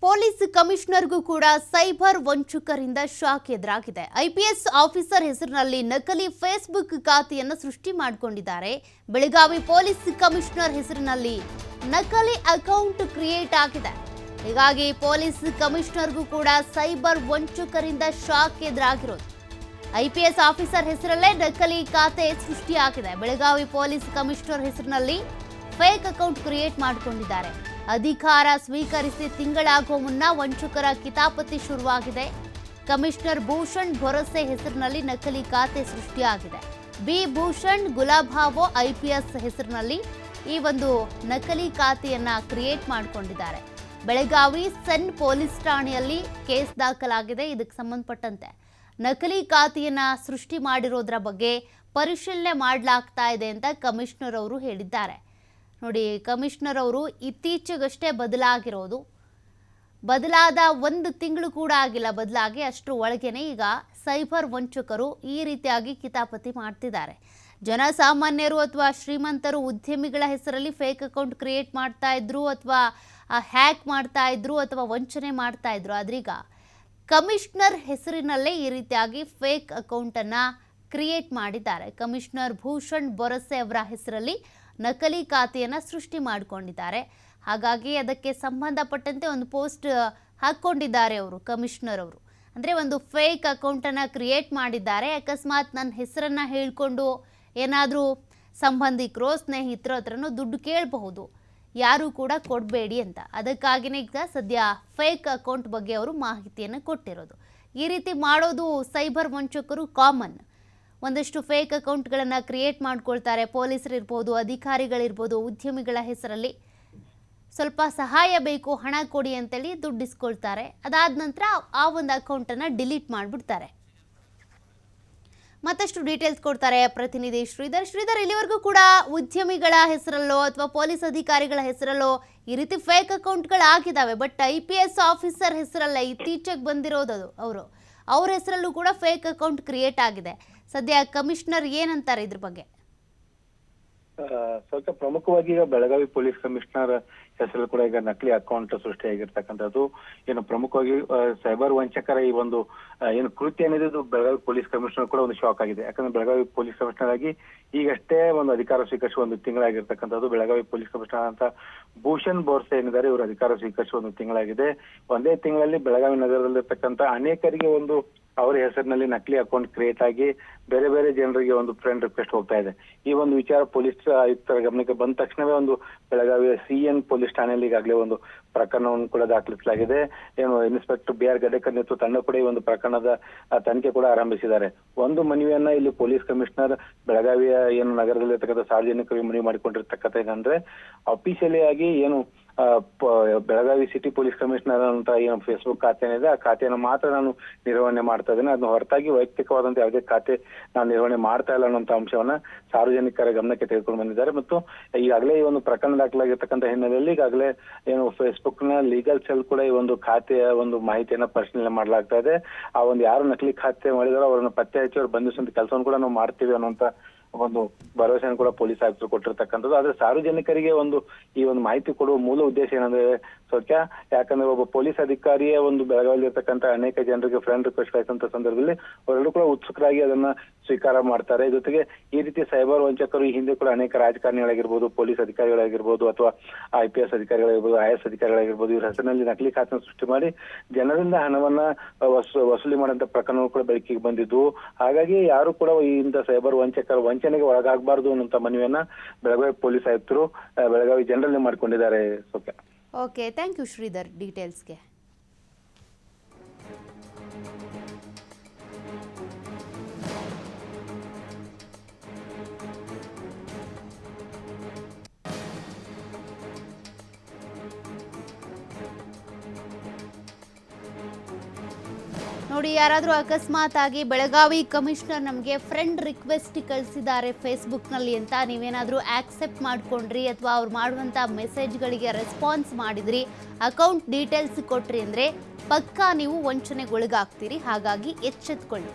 Police ಕಮಿಷನರ್ಗೂ ಕೂಡ cyber ವಂಚಕರಿಂದ shock ಎದುರಾಗಿದೆ. IPS officer ಹೆಸರಿನಲ್ಲಿ ನಕಲಿ ಫೇಸ್ಬುಕ್ ಖಾತೆಯನ್ನು ಸೃಷ್ಟಿ ಮಾಡಿಕೊಂಡಿದ್ದಾರೆ. ಬೆಳಗಾವಿ ಪೊಲೀಸ್ ಕಮಿಷನರ್ ಹೆಸರಿನಲ್ಲಿ ನಕಲಿ ಅಕೌಂಟ್ ಕ್ರಿಯೇಟ್ ಆಗಿದೆ. ಹೀಗಾಗಿ ಪೊಲೀಸ್ ಕಮಿಷನರ್ಗೂ ಕೂಡ ಸೈಬರ್ ವಂಚಕರಿಂದ ಶಾಕ್ ಎದುರಾಗಿರೋದು. ಐಪಿಎಸ್ ಆಫೀಸರ್ ಹೆಸರಲ್ಲೇ ನಕಲಿ ಖಾತೆ ಸೃಷ್ಟಿಯಾಗಿದೆ. ಬೆಳಗಾವಿ ಪೊಲೀಸ್ ಕಮಿಷನರ್ ಹೆಸರಿನಲ್ಲಿ ಫೇಕ್ ಅಕೌಂಟ್ ಕ್ರಿಯೇಟ್ ಮಾಡಿಕೊಂಡಿದ್ದಾರೆ. ಅಧಿಕಾರ ಸ್ವೀಕರಿಸಿ ತಿಂಗಳಾಗೋ ಮುನ್ನ ವಂಚಕರ ಕಿತಾಪತಿ ಶುರುವಾಗಿದೆ. ಕಮಿಷನರ್ ಭೂಷಣ್ ಭರಸೆ ಹೆಸರಿನಲ್ಲಿ ನಕಲಿ ಖಾತೆ ಸೃಷ್ಟಿಯಾಗಿದೆ. ಬಿ ಭೂಷಣ್ ಗುಲಾಬಾವೋ ಐಪಿಎಸ್ ಹೆಸರಿನಲ್ಲಿ ಈ ಒಂದು ನಕಲಿ ಖಾತೆಯನ್ನ ಕ್ರಿಯೇಟ್ ಮಾಡಿಕೊಂಡಿದ್ದಾರೆ. ಬೆಳಗಾವಿ ಸೆನ್ ಪೊಲೀಸ್ ಠಾಣೆಯಲ್ಲಿ ಕೇಸ್ ದಾಖಲಾಗಿದೆ. ಇದಕ್ಕೆ ಸಂಬಂಧಪಟ್ಟಂತೆ ನಕಲಿ ಖಾತೆಯನ್ನ ಸೃಷ್ಟಿ ಮಾಡಿರೋದ್ರ ಬಗ್ಗೆ ಪರಿಶೀಲನೆ ಮಾಡಲಾಗ್ತಾ ಇದೆ ಅಂತ ಕಮಿಷನರ್ ಅವರು ಹೇಳಿದ್ದಾರೆ. ನೋಡಿ, ಕಮಿಷನರ್ ಅವರು ಇತ್ತೀಚೆಗಷ್ಟೇ ಬದಲಾದ ಒಂದು ತಿಂಗಳು ಕೂಡ ಆಗಿಲ್ಲ. ಬದಲಾಗಿ ಅಷ್ಟರ ಒಳಗೇನೆ ಈಗ ಸೈಬರ್ ವಂಚಕರು ಈ ರೀತಿಯಾಗಿ ಕಿತಾಪತಿ ಮಾಡ್ತಿದ್ದಾರೆ. ಜನಸಾಮಾನ್ಯರು ಅಥವಾ ಶ್ರೀಮಂತರು ಉದ್ಯಮಿಗಳ ಹೆಸರಲ್ಲಿ ಫೇಕ್ ಅಕೌಂಟ್ ಕ್ರಿಯೇಟ್ ಮಾಡ್ತಾ ಇದ್ರು ಅಥವಾ ಹ್ಯಾಕ್ ಮಾಡ್ತಾ ಇದ್ರು ಅಥವಾ ವಂಚನೆ ಮಾಡ್ತಾ ಇದ್ರು. ಆದ್ರೀಗ ಕಮಿಷನರ್ ಹೆಸರಿನಲ್ಲೇ ಈ ರೀತಿಯಾಗಿ ಫೇಕ್ ಅಕೌಂಟನ್ನು ಕ್ರಿಯೇಟ್ ಮಾಡಿದ್ದಾರೆ. ಕಮಿಷನರ್ ಭೂಷಣ್ ಭರಸೆ ಅವರ ಹೆಸರಲ್ಲಿ ನಕಲಿ ಖಾತೆಯನ್ನು ಸೃಷ್ಟಿ ಮಾಡಿಕೊಂಡಿದ್ದಾರೆ. ಹಾಗಾಗಿ ಅದಕ್ಕೆ ಸಂಬಂಧಪಟ್ಟಂತೆ ಒಂದು ಪೋಸ್ಟ್ ಹಾಕ್ಕೊಂಡಿದ್ದಾರೆ ಅವರು, ಕಮಿಷನರ್ ಅವರು. ಅಂದರೆ ಒಂದು ಫೇಕ್ ಅಕೌಂಟನ್ನು ಕ್ರಿಯೇಟ್ ಮಾಡಿದ್ದಾರೆ. ಅಕಸ್ಮಾತ್ ನನ್ನ ಹೆಸರನ್ನು ಹೇಳಿಕೊಂಡು ಏನಾದರೂ ಸಂಬಂಧಿಕರೋ ಸ್ನೇಹಿತರೋ ಹತ್ರನೋ ದುಡ್ಡು ಕೇಳಬಹುದು, ಯಾರೂ ಕೂಡ ಕೊಡಬೇಡಿ ಅಂತ. ಅದಕ್ಕಾಗಿಯೇ ಈಗ ಸದ್ಯ ಫೇಕ್ ಅಕೌಂಟ್ ಬಗ್ಗೆ ಅವರು ಮಾಹಿತಿಯನ್ನು ಕೊಟ್ಟಿರೋದು. ಈ ರೀತಿ ಮಾಡೋದು ಸೈಬರ್ ವಂಚಕರು ಕಾಮನ್. ಒಂದಷ್ಟು ಫೇಕ್ ಅಕೌಂಟ್ಗಳನ್ನು ಕ್ರಿಯೇಟ್ ಮಾಡ್ಕೊಳ್ತಾರೆ. ಪೊಲೀಸರಿರ್ಬೋದು, ಅಧಿಕಾರಿಗಳಿರ್ಬೋದು, ಉದ್ಯಮಿಗಳ ಹೆಸರಲ್ಲಿ ಸ್ವಲ್ಪ ಸಹಾಯ ಬೇಕು, ಹಣ ಕೊಡಿ ಅಂತೇಳಿ ದುಡ್ಡು ಇಸ್ಕೊಳ್ತಾರೆ. ಅದಾದ ನಂತರ ಆ ಒಂದು ಅಕೌಂಟನ್ನು ಡಿಲೀಟ್ ಮಾಡಿಬಿಡ್ತಾರೆ. ಮತ್ತಷ್ಟು ಡೀಟೇಲ್ಸ್ ಕೊಡ್ತಾರೆ ಪ್ರತಿನಿಧಿ ಶ್ರೀಧರ್. ಇಲ್ಲಿವರೆಗೂ ಕೂಡ ಉದ್ಯಮಿಗಳ ಹೆಸರಲ್ಲೋ ಅಥವಾ ಪೊಲೀಸ್ ಅಧಿಕಾರಿಗಳ ಹೆಸರಲ್ಲೋ ಈ ರೀತಿ ಫೇಕ್ ಅಕೌಂಟ್ಗಳಾಗಿದ್ದಾವೆ. ಬಟ್ IPS ಆಫೀಸರ್ ಹೆಸರಲ್ಲೇ ಇತ್ತೀಚೆಗೆ ಬಂದಿರೋದು ಅವ್ರ ಹೆಸರಲ್ಲೂ ಕೂಡ ಫೇಕ್ ಅಕೌಂಟ್ ಕ್ರಿಯೇಟ್ ಆಗಿದೆ. ಸದ್ಯ ಕಮಿಷನರ್ ಏನಂತಾರೆ ಇದ್ರ ಬಗ್ಗೆ? ಸ್ವಲ್ಪ ಪ್ರಮುಖವಾಗಿ ಈಗ ಬೆಳಗಾವಿ ಪೊಲೀಸ್ ಕಮಿಷನರ್ ಹೆಸರಲ್ಲಿ ಕೂಡ ಈಗ ನಕಲಿ ಅಕೌಂಟ್ ಸೃಷ್ಟಿಯಾಗಿರ್ತಕ್ಕಂಥದ್ದು ಏನು ಪ್ರಮುಖವಾಗಿ ಸೈಬರ್ ವಂಚಕರ ಈ ಒಂದು ಏನು ಕೃತ್ಯ ಏನಿದೆ ಇದು ಬೆಳಗಾವಿ ಪೊಲೀಸ್ ಕಮಿಷನರ್ ಕೂಡ ಒಂದು ಶಾಕ್ ಆಗಿದೆ. ಯಾಕಂದ್ರೆ ಬೆಳಗಾವಿ ಪೊಲೀಸ್ ಕಮಿಷನರ್ ಆಗಿ ಈಗಷ್ಟೇ ಒಂದು ಅಧಿಕಾರ ಸ್ವೀಕರಿಸುವ ಒಂದು ತಿಂಗಳಾಗಿರ್ತಕ್ಕಂಥದ್ದು. ಬೆಳಗಾವಿ ಪೊಲೀಸ್ ಕಮಿಷನರ್ ಅಂತ ಭೂಷಣ್ ಬೋರ್ಸೆ ಏನಿದ್ದಾರೆ ಇವರು ಅಧಿಕಾರ ಸ್ವೀಕರಿಸುವ ಒಂದು ತಿಂಗಳಾಗಿದೆ. ಒಂದೇ ತಿಂಗಳಲ್ಲಿ ಬೆಳಗಾವಿ ನಗರದಲ್ಲಿರ್ತಕ್ಕಂಥ ಅನೇಕರಿಗೆ ಒಂದು ಅವರ ಹೆಸರಿನಲ್ಲಿ ನಕಲಿ ಅಕೌಂಟ್ ಕ್ರಿಯೇಟ್ ಆಗಿ ಬೇರೆ ಬೇರೆ ಜನರಿಗೆ ಒಂದು ಫ್ರೆಂಡ್ ರಿಕ್ವೆಸ್ಟ್ ಹೋಗ್ತಾ ಇದೆ. ಈ ಒಂದು ವಿಚಾರ ಪೊಲೀಸ್ ಆಯುಕ್ತರ ಗಮನಕ್ಕೆ ಬಂದ ತಕ್ಷಣವೇ ಒಂದು ಬೆಳಗಾವಿಯ CN ಪೊಲೀಸ್ ಠಾಣೆಯಲ್ಲಿ ಈಗಾಗಲೇ ಒಂದು ಪ್ರಕರಣವನ್ನು ಕೂಡ ದಾಖಲಿಸಲಾಗಿದೆ. ಏನು ಇನ್ಸ್ಪೆಕ್ಟರ್ BR ಗಡೇಕರ್ ನೇತೃತ್ವ ತಂಡ ಕೂಡ ಈ ಒಂದು ಪ್ರಕರಣದ ತನಿಖೆ ಕೂಡ ಆರಂಭಿಸಿದ್ದಾರೆ. ಒಂದು ಮನವಿಯನ್ನ ಇಲ್ಲಿ ಪೊಲೀಸ್ ಕಮಿಷನರ್ ಬೆಳಗಾವಿಯ ಏನು ನಗರದಲ್ಲಿರ್ತಕ್ಕಂಥ ಸಾರ್ವಜನಿಕರಿಗೆ ಮನವಿ ಮಾಡಿಕೊಂಡಿರ್ತಕ್ಕಂಥ ಏನಂದ್ರೆ ಅಫಿಷಿಯಲಿ ಆಗಿ ಏನು ಬೆಳಗಾವಿ ಸಿಟಿ ಪೊಲೀಸ್ ಕಮಿಷನರ್ ಅಂತ ಏನು ಫೇಸ್ಬುಕ್ ಖಾತೆ ಏನಿದೆ ಆ ಖಾತೆಯನ್ನು ಮಾತ್ರ ನಾನು ನಿರ್ವಹಣೆ ಮಾಡ್ತಾ ಇದ್ದೇನೆ. ಅದನ್ನ ಹೊರತಾಗಿ ವೈಯಕ್ತಿಕವಾದಂತ ಯಾವುದೇ ಖಾತೆ ನಾನು ನಿರ್ವಹಣೆ ಮಾಡ್ತಾ ಇಲ್ಲ ಅನ್ನೋಂಥ ಅಂಶವನ್ನ ಸಾರ್ವಜನಿಕರ ಗಮನಕ್ಕೆ ತೆಗೆದುಕೊಂಡು ಬಂದಿದ್ದಾರೆ. ಮತ್ತು ಈಗಾಗಲೇ ಈ ಒಂದು ಪ್ರಕರಣ ದಾಖಲಾಗಿರ್ತಕ್ಕಂಥ ಹಿನ್ನೆಲೆಯಲ್ಲಿ ಈಗಾಗಲೇ ಏನು ಫೇಸ್ಬುಕ್ ನ ಲೀಗಲ್ ಸೆಲ್ ಕೂಡ ಈ ಒಂದು ಖಾತೆಯ ಒಂದು ಮಾಹಿತಿಯನ್ನ ಪರಿಶೀಲನೆ ಮಾಡಲಾಗ್ತಾ ಇದೆ. ಆ ಒಂದು ಯಾರು ನಕಲಿ ಖಾತೆ ಮಾಡಿದಾರೋ ಅವರನ್ನು ಪತ್ತೆ ಹಚ್ಚಿ ಅವ್ರು ಬಂಧಿಸುವಂತ ಕೆಲಸವನ್ನು ಕೂಡ ನಾವು ಮಾಡ್ತೀವಿ ಅನ್ನೋಂತ ಒಂದು ಭರವಸೆಯನ್ನು ಕೂಡ ಪೊಲೀಸ್ ಆಯುಕ್ತರು ಕೊಟ್ಟಿರ್ತಕ್ಕಂಥದ್ದು. ಆದ್ರೆ ಸಾರ್ವಜನಿಕರಿಗೆ ಒಂದು ಈ ಒಂದು ಮಾಹಿತಿ ಕೊಡುವ ಮೂಲ ಉದ್ದೇಶ ಏನಂದ್ರೆ ಸೌಖ್ಯ, ಯಾಕಂದ್ರೆ ಒಬ್ಬ ಪೊಲೀಸ್ ಅಧಿಕಾರಿಯೇ ಒಂದು ಬೆಳಗಾವಿಯಲ್ಲಿ ಇರ್ತಕ್ಕಂಥ ಅನೇಕ ಜನರಿಗೆ ಫ್ರೆಂಡ್ ರಿಕ್ವೆಸ್ಟ್ ಆಯ್ತಂತ ಸಂದರ್ಭದಲ್ಲಿ ಅವರೆಲ್ಲರೂ ಕೂಡ ಉತ್ಸುಕರಾಗಿ ಅದನ್ನ ಸ್ವೀಕಾರ ಮಾಡ್ತಾರೆ. ಜೊತೆಗೆ ಈ ರೀತಿ ಸೈಬರ್ ವಂಚಕರು ಈ ಹಿಂದೆ ಕೂಡ ಅನೇಕ ರಾಜಕಾರಣಿಗಳಾಗಿರ್ಬೋದು, ಪೊಲೀಸ್ ಅಧಿಕಾರಿಗಳಾಗಿರ್ಬೋದು ಅಥವಾ IPS ಅಧಿಕಾರಿಗಳಾಗಿರ್ಬೋದು, IS ಅಧಿಕಾರಿಗಳಾಗಿರ್ಬೋದು ಇವ್ರ ಹೆಸರಿನಲ್ಲಿ ನಕಲಿ ಖಾತೆ ಸೃಷ್ಟಿ ಮಾಡಿ ಜನರಿಂದ ಹಣವನ್ನ ವಸೂಲಿ ಮಾಡುವಂತ ಪ್ರಕರಣಗಳು ಕೂಡ ಬೆಳಕಿಗೆ ಬಂದಿದ್ದು. ಹಾಗಾಗಿ ಯಾರು ಕೂಡ ಈ ಇಂಥ ಸೈಬರ್ ವಂಚಕರ ವಂಚನೆಗೆ ಒಳಗಾಗಬಾರ್ದು ಅನ್ನುವಂತ ಮನವಿಯನ್ನ ಬೆಳಗಾವಿ ಪೊಲೀಸ್ ಆಯುಕ್ತರು ಬೆಳಗಾವಿ ಜನರಲ್ಲಿ ಮಾಡಿಕೊಂಡಿದ್ದಾರೆ. ಓಕೆ, ಥ್ಯಾಂಕ್ ಯು ಶ್ರೀಧರ್ ಡೀಟೇಲ್ಸ್ಗೆ. ನೋಡಿ, ಯಾರಾದರೂ ಅಕಸ್ಮಾತ್ ಆಗಿ ಬೆಳಗಾವಿ ಕಮಿಷನರ್ ನಮಗೆ ಫ್ರೆಂಡ್ ರಿಕ್ವೆಸ್ಟ್ ಕಳಿಸಿದ್ದಾರೆ ಫೇಸ್ಬುಕ್ನಲ್ಲಿ ಅಂತ ನೀವೇನಾದರೂ ಆಕ್ಸೆಪ್ಟ್ ಮಾಡ್ಕೊಂಡ್ರಿ ಅಥವಾ ಅವ್ರು ಮಾಡುವಂಥ ಮೆಸೇಜ್ಗಳಿಗೆ ರೆಸ್ಪಾನ್ಸ್ ಮಾಡಿದ್ರಿ, ಅಕೌಂಟ್ ಡೀಟೇಲ್ಸ್ ಕೊಟ್ರಿ ಅಂದರೆ ಪಕ್ಕಾ ನೀವು ವಂಚನೆಗೊಳಗಾಗ್ತೀರಿ. ಹಾಗಾಗಿ ಎಚ್ಚೆತ್ಕೊಳ್ಳಿ.